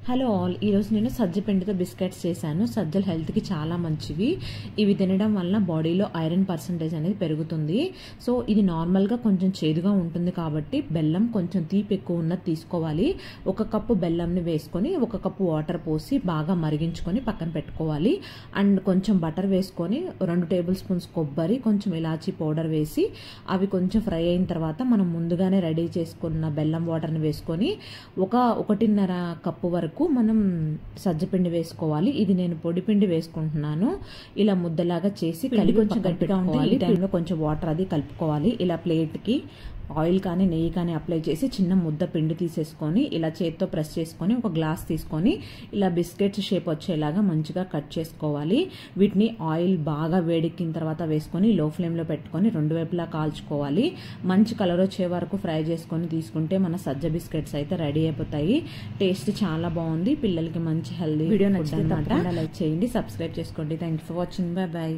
Hello all, ఈరోజు నేను సజ్జ పిండితో బిస్కెట్స్ చేశాను. సజ్జలు హెల్త్కి చాలా మంచివి. ఇవి తినడం వల్ల బాడీలో ఐరన్ పర్సంటేజ్ అనేది పెరుగుతుంది. సో ఇది నార్మల్గా కొంచెం చేదుగా ఉంటుంది కాబట్టి బెల్లం కొంచెం తీపి ఎక్కువ ఉన్నది తీసుకోవాలి. 1 కప్పు బెల్లంని వేసుకొని 1 కప్పు వాటర్ పోసి బాగా మరిగించుకొని పక్కన పెట్టుకోవాలి. అండ్ కొంచెం బటర్ వేసుకొని 2 టేబుల్ స్పూన్స్ కొబ్బరి, కొంచెం ఇలాచీ పౌడర్ వేసి అవి కొంచెం ఫ్రై అయిన తర్వాత మనం ముందుగానే రెడీ చేసుకున్న బెల్లం వాటర్ని వేసుకొని 1.5 కప్పు వరకు మనం సజ్జపిండి వేసుకోవాలి. ఇది నేను పొడి పిండి వేసుకుంటున్నాను. ఇలా ముద్దలాగా చేసి కలిపి కొంచెం గట్టిగా ఉండాలి. ఈ టైంలో కొంచెం వాటర్ అది కలుపుకోవాలి. ఇలా ప్లేట్కి ఆయిల్ కానీ నెయ్యి కానీ అప్లై చేసి చిన్న ముద్ద పిండి తీసేసుకొని ఇలా చేతితో ప్రెస్ చేసుకొని ఒక గ్లాస్ తీసుకొని ఇలా బిస్కెట్స్ షేప్ వచ్చేలాగా మంచిగా కట్ చేసుకోవాలి. వీటిని ఆయిల్ బాగా వేడెక్కిన తర్వాత వేసుకొని లో ఫ్లేమ్లో పెట్టుకొని 2 వైపులా కాల్చుకోవాలి. మంచి కలర్ వచ్చే వరకు ఫ్రై చేసుకొని తీసుకుంటే మన సజ్జ బిస్కెట్స్ అయితే రెడీ అయిపోతాయి. టేస్ట్ చాలా బాగుంది. పిల్లలకి మంచి హెల్దీ వీడియో నచ్చితే తప్పకుండా లైక్ చేయండి, సబ్స్క్రైబ్ చేసుకోండి. Thank you for watching. Bye bye.